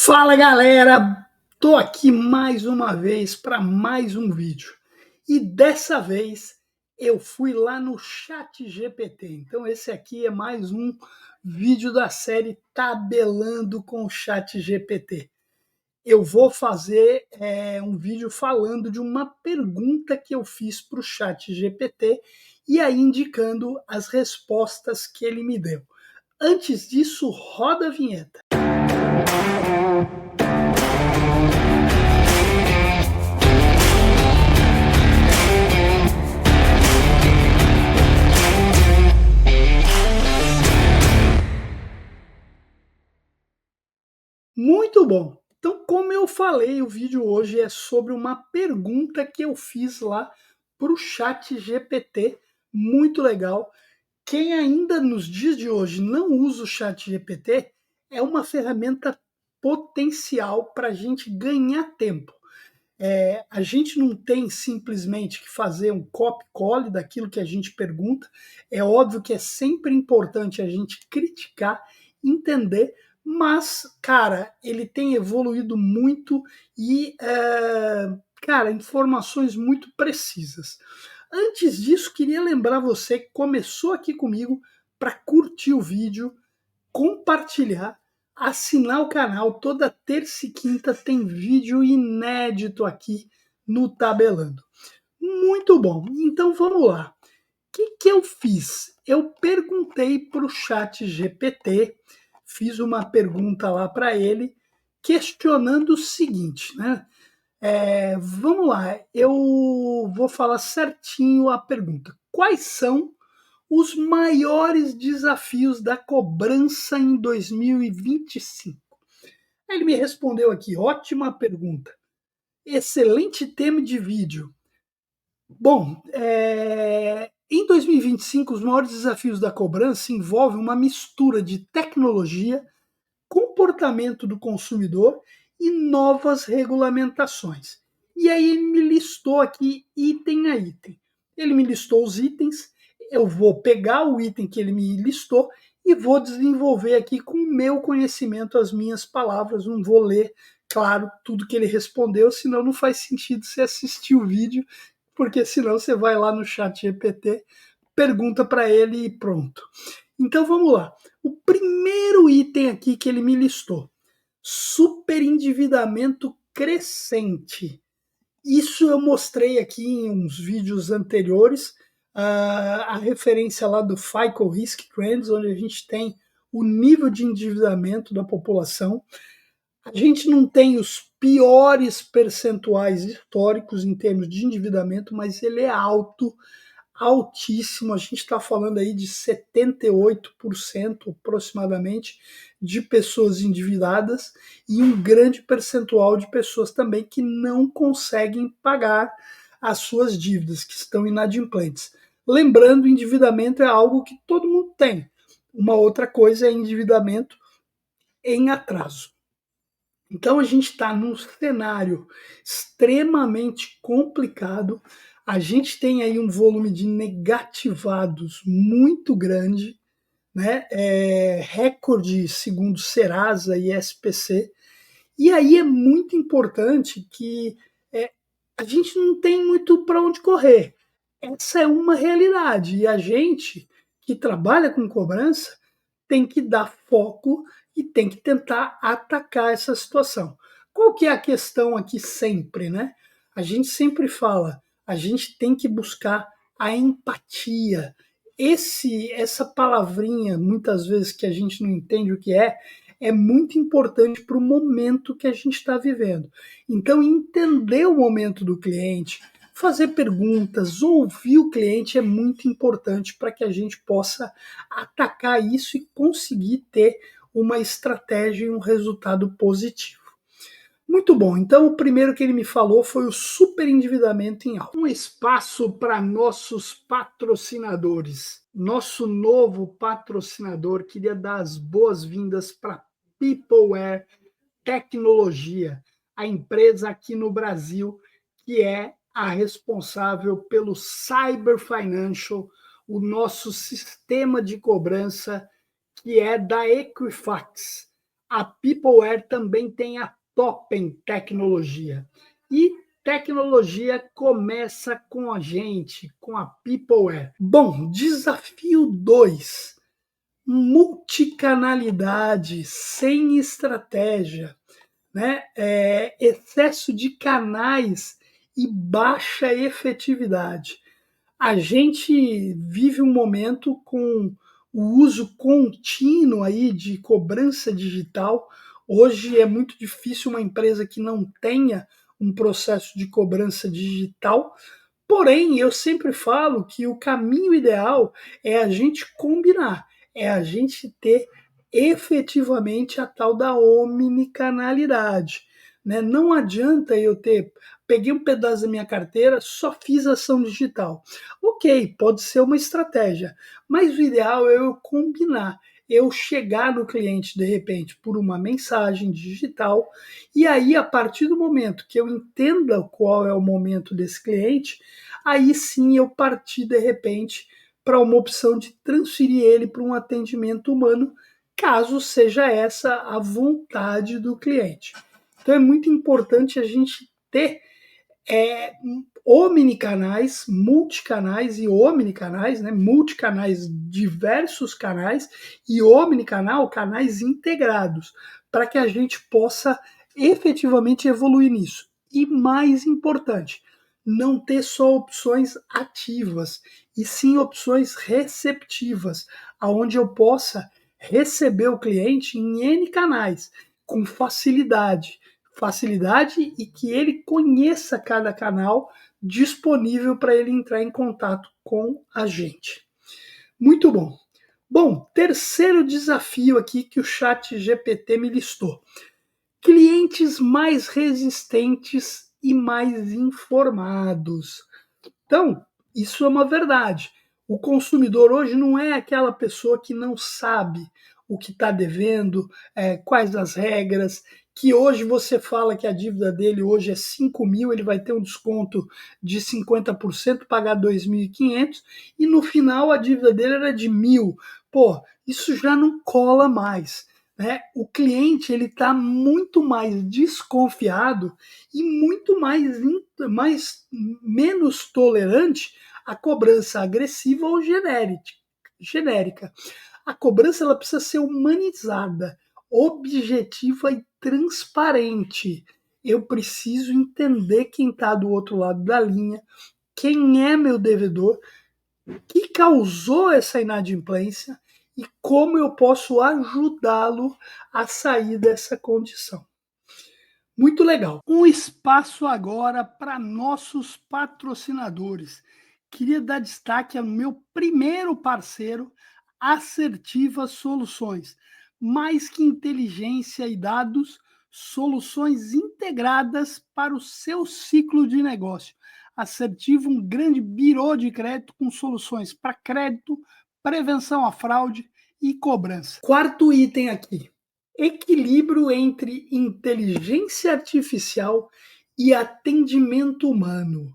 Fala galera, tô aqui mais uma vez para mais um vídeo e dessa vez eu fui lá no ChatGPT. Então esse aqui é mais um vídeo da série Tabelando com o ChatGPT. Eu vou fazer um vídeo falando de uma pergunta que eu fiz para o ChatGPT e aí indicando as respostas que ele me deu. Antes disso, roda a vinheta. Muito bom! Então, como eu falei, o vídeo hoje é sobre uma pergunta que eu fiz lá para o ChatGPT, muito legal. Quem ainda nos dias de hoje não usa o ChatGPT, é uma ferramenta potencial para a gente ganhar tempo. A gente não tem simplesmente que fazer um copy-cole daquilo que a gente pergunta. É óbvio que é sempre importante a gente criticar, entender, mas, cara, ele tem evoluído muito e, cara, informações muito precisas. Antes disso, queria lembrar você que começou aqui comigo para curtir o vídeo, compartilhar, assinar o canal. Toda terça e quinta tem vídeo inédito aqui no Tabelando. Muito bom, então vamos lá. O que eu fiz? Eu perguntei para o ChatGPT, fiz uma pergunta lá para ele, questionando o seguinte, né? Vamos lá, eu vou falar certinho a pergunta. Quais são os maiores desafios da cobrança em 2025? Aí ele me respondeu aqui, ótima pergunta, excelente tema de vídeo. Bom, em 2025, os maiores desafios da cobrança envolvem uma mistura de tecnologia, comportamento do consumidor e novas regulamentações. E aí ele me listou aqui item a item. Ele me listou os itens, eu vou pegar o item que ele me listou e vou desenvolver aqui com o meu conhecimento, as minhas palavras, não vou ler, claro, tudo que ele respondeu, senão não faz sentido você assistir o vídeo, porque senão você vai lá no ChatGPT, pergunta para ele e pronto. Então vamos lá. O primeiro item aqui que ele me listou: superendividamento crescente. Isso eu mostrei aqui em uns vídeos anteriores, a referência lá do FICO Risk Trends, onde a gente tem o nível de endividamento da população. A gente não tem os piores percentuais históricos em termos de endividamento, mas ele é alto, altíssimo. A gente está falando aí de 78% aproximadamente de pessoas endividadas e um grande percentual de pessoas também que não conseguem pagar as suas dívidas, que estão inadimplentes. Lembrando, endividamento é algo que todo mundo tem. Uma outra coisa é endividamento em atraso. Então a gente está num cenário extremamente complicado. A gente tem aí um volume de negativados muito grande, né? Recorde segundo Serasa e SPC. E aí é muito importante que a gente não tem muito para onde correr. Essa é uma realidade. E a gente que trabalha com cobrança tem que dar foco e tem que tentar atacar essa situação. Qual que é a questão aqui sempre, né? A gente sempre fala, a gente tem que buscar a empatia. Essa palavrinha, muitas vezes que a gente não entende o que é muito importante para o momento que a gente está vivendo. Então, entender o momento do cliente, fazer perguntas, ouvir o cliente é muito importante para que a gente possa atacar isso e conseguir ter uma estratégia e um resultado positivo. Muito bom, então o primeiro que ele me falou foi o superendividamento em alta. Um espaço para nossos patrocinadores. Nosso novo patrocinador, queria dar as boas-vindas para Peopleware Tecnologia, a empresa aqui no Brasil que é a responsável pelo Cyber Financial, o nosso sistema de cobrança que é da Equifax. a Peopleware também tem a Toppen Tecnologia. E tecnologia começa com a gente, com a Peopleware. Bom, desafio 2. Multicanalidade sem estratégia, né? Excesso de canais e baixa efetividade. A gente vive um momento com o uso contínuo aí de cobrança digital. Hoje é muito difícil uma empresa que não tenha um processo de cobrança digital. Porém, eu sempre falo que o caminho ideal é a gente combinar, é a gente ter efetivamente a tal da omnicanalidade. Né? Não adianta eu peguei um pedaço da minha carteira, só fiz ação digital. Ok, pode ser uma estratégia, mas o ideal é eu combinar, eu chegar no cliente de repente por uma mensagem digital, e aí a partir do momento que eu entenda qual é o momento desse cliente, aí sim eu parti de repente para uma opção de transferir ele para um atendimento humano, caso seja essa a vontade do cliente. Então é muito importante a gente ter omnicanais, multicanais e omnicanais, né? Multicanais, diversos canais e omnicanal, canais integrados, para que a gente possa efetivamente evoluir nisso. E mais importante, não ter só opções ativas, e sim opções receptivas, aonde eu possa receber o cliente em N canais, com facilidade e que ele conheça cada canal disponível para ele entrar em contato com a gente. Muito bom. Bom, terceiro desafio aqui que o Chat GPT me listou. Clientes mais resistentes e mais informados. Então, isso é uma verdade. O consumidor hoje não é aquela pessoa que não sabe o que está devendo, quais as regras, que hoje você fala que a dívida dele hoje é 5 mil, ele vai ter um desconto de 50%, pagar 2.500, e no final a dívida dele era de 1.000. Pô, isso já não cola mais. Né? O cliente ele está muito mais desconfiado e muito menos tolerante à cobrança agressiva ou genérica. A cobrança ela precisa ser humanizada, objetiva e transparente. Eu preciso entender quem está do outro lado da linha, quem é meu devedor, que causou essa inadimplência e como eu posso ajudá-lo a sair dessa condição. Muito legal. Um espaço agora para nossos patrocinadores. Queria dar destaque ao meu primeiro parceiro, Assertiva Soluções. Mais que inteligência e dados, soluções integradas para o seu ciclo de negócio. Assertiva, um grande birô de crédito com soluções para crédito, prevenção à fraude e cobrança. Quarto item aqui: equilíbrio entre inteligência artificial e atendimento humano.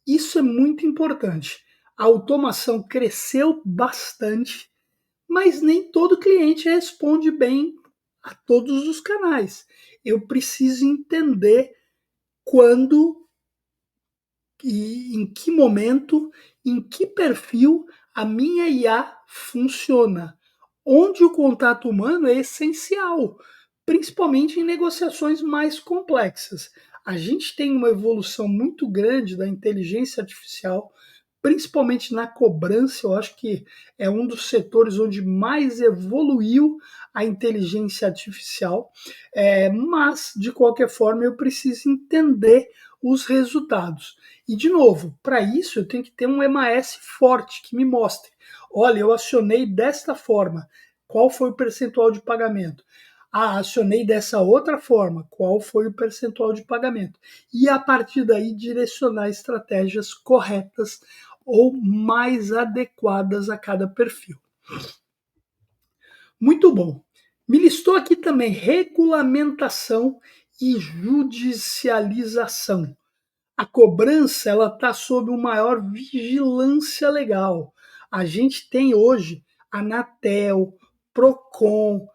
Isso é muito importante. A automação cresceu bastante, mas nem todo cliente responde bem a todos os canais. Eu preciso entender quando e em que momento, em que perfil a minha IA funciona, onde o contato humano é essencial, principalmente em negociações mais complexas. A gente tem uma evolução muito grande da inteligência artificial, principalmente na cobrança. Eu acho que é um dos setores onde mais evoluiu a inteligência artificial, mas, de qualquer forma, eu preciso entender os resultados. E, de novo, para isso eu tenho que ter um MAS forte que me mostre: olha, eu acionei desta forma, qual foi o percentual de pagamento? Ah, acionei dessa outra forma, qual foi o percentual de pagamento? E a partir daí direcionar estratégias corretas ou mais adequadas a cada perfil. Muito bom. Me listou aqui também regulamentação e judicialização. A cobrança ela está sob uma maior vigilância legal. A gente tem hoje a Anatel, Procon,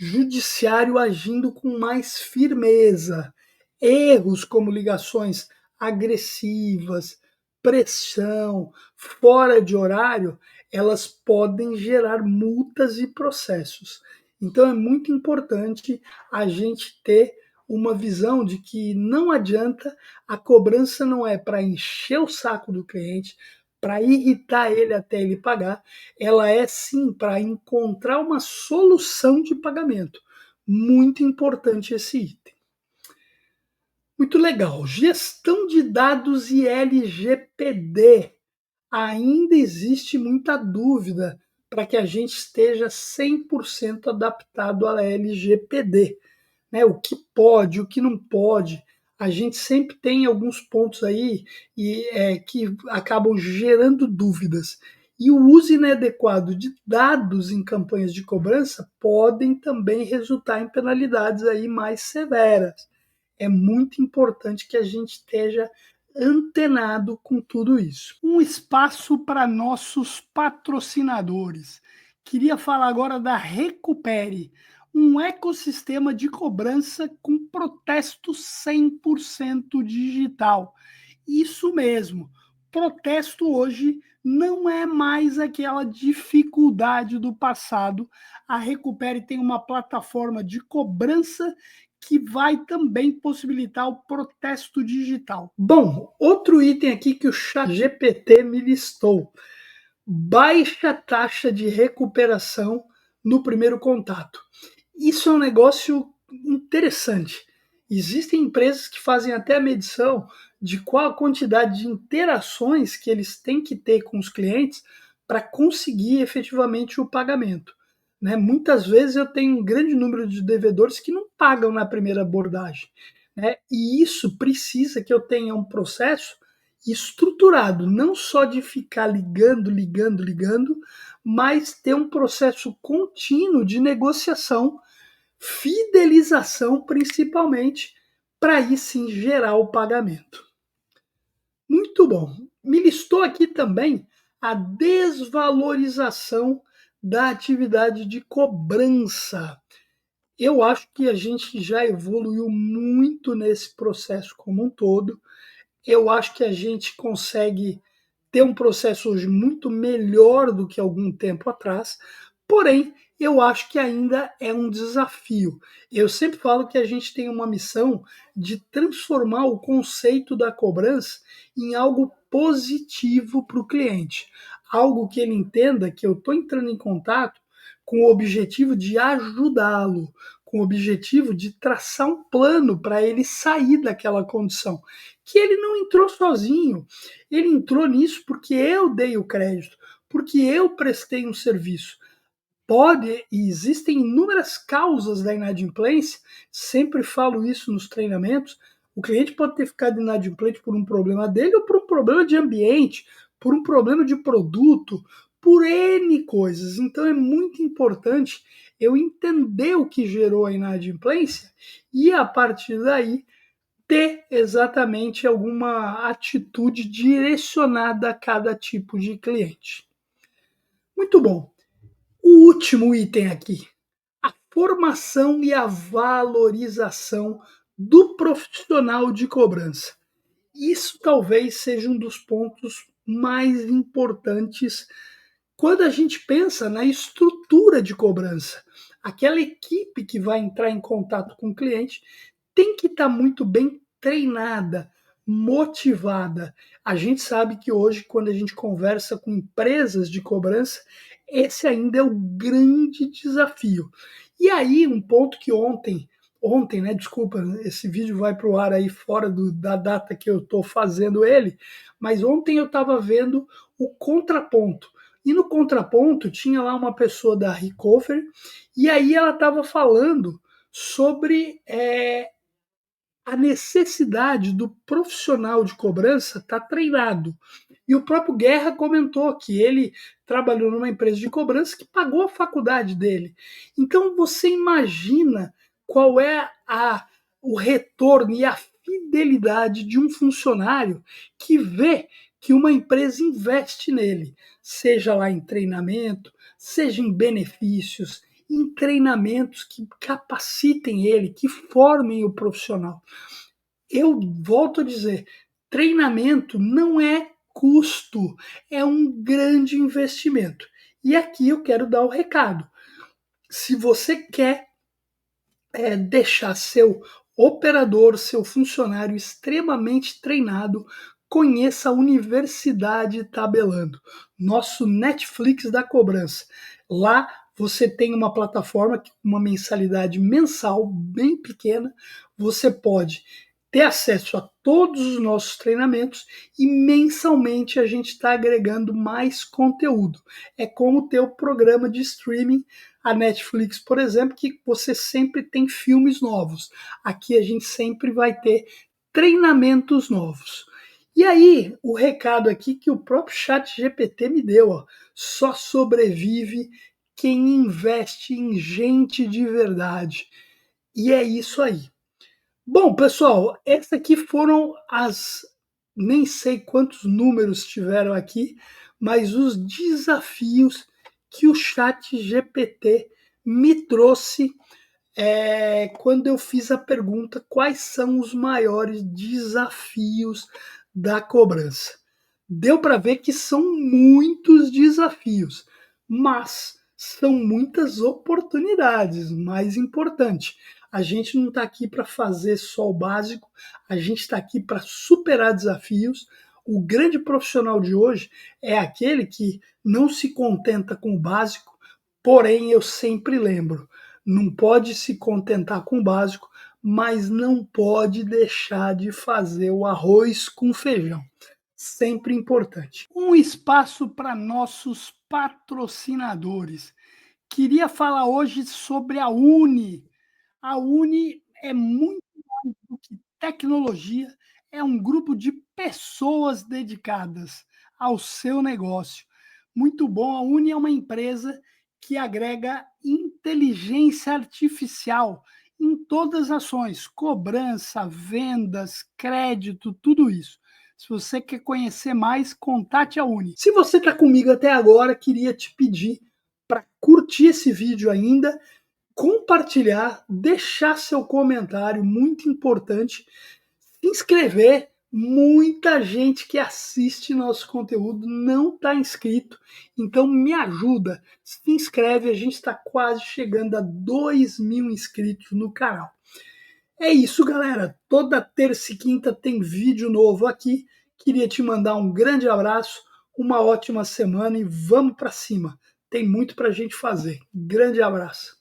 judiciário agindo com mais firmeza. Erros como ligações agressivas, pressão, fora de horário, elas podem gerar multas e processos. Então é muito importante a gente ter uma visão de que não adianta, a cobrança não é para encher o saco do cliente, para irritar ele até ele pagar, ela é sim para encontrar uma solução de pagamento. Muito importante esse item. Muito legal. Gestão de dados e LGPD. Ainda existe muita dúvida para que a gente esteja 100% adaptado à LGPD, né? O que pode, o que não pode. A gente sempre tem alguns pontos aí que acabam gerando dúvidas. E o uso inadequado de dados em campanhas de cobrança podem também resultar em penalidades aí mais severas. É muito importante que a gente esteja antenado com tudo isso. Um espaço para nossos patrocinadores. Queria falar agora da Recupere, um ecossistema de cobrança com protesto 100% digital. Isso mesmo, protesto hoje não é mais aquela dificuldade do passado. A Recupere tem uma plataforma de cobrança que vai também possibilitar o protesto digital. Bom, outro item aqui que o ChatGPT me listou: baixa taxa de recuperação no primeiro contato. Isso é um negócio interessante. Existem empresas que fazem até a medição de qual a quantidade de interações que eles têm que ter com os clientes para conseguir efetivamente o pagamento. Né? Muitas vezes eu tenho um grande número de devedores que não pagam na primeira abordagem. Né? E isso precisa que eu tenha um processo estruturado, não só de ficar ligando, mas ter um processo contínuo de negociação, fidelização principalmente, para aí sim gerar o pagamento. Muito bom. Me listou aqui também a desvalorização da atividade de cobrança. Eu acho que a gente já evoluiu muito nesse processo como um todo. Eu acho que a gente consegue ter um processo hoje muito melhor do que algum tempo atrás, porém, eu acho que ainda é um desafio. Eu sempre falo que a gente tem uma missão de transformar o conceito da cobrança em algo positivo para o cliente, algo que ele entenda que eu estou entrando em contato com o objetivo de ajudá-lo, com o objetivo de traçar um plano para ele sair daquela condição, que ele não entrou sozinho, ele entrou nisso porque eu dei o crédito, porque eu prestei um serviço. Pode, e existem inúmeras causas da inadimplência, sempre falo isso nos treinamentos. O cliente pode ter ficado inadimplente por um problema dele ou por um problema de ambiente, por um problema de produto, por N coisas. Então é muito importante eu entender o que gerou a inadimplência e, a partir daí, ter exatamente alguma atitude direcionada a cada tipo de cliente. Muito bom. O último item aqui: a formação e a valorização do profissional de cobrança. Isso talvez seja um dos pontos mais importantes quando a gente pensa na estrutura de cobrança. Aquela equipe que vai entrar em contato com o cliente tem que estar muito bem treinada, motivada. A gente sabe que hoje, quando a gente conversa com empresas de cobrança, esse ainda é o grande desafio. E aí, um ponto que ontem, né? Desculpa, esse vídeo vai para o ar aí fora da data que eu estou fazendo ele, mas ontem eu estava vendo o contraponto. E no contraponto tinha lá uma pessoa da Recover, e aí ela estava falando sobre a necessidade do profissional de cobrança estar treinado. E o próprio Guerra comentou que ele trabalhou numa empresa de cobrança que pagou a faculdade dele. Então você imagina qual é o retorno e a fidelidade de um funcionário que vê que uma empresa investe nele, seja lá em treinamento, seja em benefícios, em treinamentos que capacitem ele, que formem o profissional. Eu volto a dizer, treinamento não é custo, é um grande investimento. E aqui eu quero dar o recado. Se você quer deixar seu operador, seu funcionário extremamente treinado, conheça a Universidade Tabelando, nosso Netflix da cobrança. Lá você tem uma plataforma com uma mensalidade mensal bem pequena, você pode ter acesso a todos os nossos treinamentos e mensalmente a gente está agregando mais conteúdo. É como ter o programa de streaming, a Netflix, por exemplo, que você sempre tem filmes novos. Aqui a gente sempre vai ter treinamentos novos. E aí, o recado aqui que o próprio chat GPT me deu, ó, só sobrevive quem investe em gente de verdade. E é isso aí. Bom, pessoal, essas aqui foram as. Nem sei quantos números tiveram aqui, mas os desafios que o Chat GPT me trouxe quando eu fiz a pergunta: quais são os maiores desafios da cobrança? Deu para ver que são muitos desafios, mas são muitas oportunidades. Mais importante, a gente não está aqui para fazer só o básico, a gente está aqui para superar desafios. O grande profissional de hoje é aquele que não se contenta com o básico, porém eu sempre lembro, não pode se contentar com o básico, mas não pode deixar de fazer o arroz com feijão. Sempre importante. Um espaço para nossos patrocinadores. Queria falar hoje sobre a Uni. A Uni é muito mais do que tecnologia, é um grupo de pessoas dedicadas ao seu negócio. Muito bom, a Uni é uma empresa que agrega inteligência artificial em todas as ações, cobrança, vendas, crédito, tudo isso. Se você quer conhecer mais, contate a Uni. Se você está comigo até agora, queria te pedir para curtir esse vídeo ainda, compartilhar, deixar seu comentário, muito importante, se inscrever. Muita gente que assiste nosso conteúdo não está inscrito, então me ajuda, se inscreve, a gente está quase chegando a 2.000 inscritos no canal. É isso, galera, toda terça e quinta tem vídeo novo aqui, queria te mandar um grande abraço, uma ótima semana e vamos para cima, tem muito para a gente fazer. Grande abraço.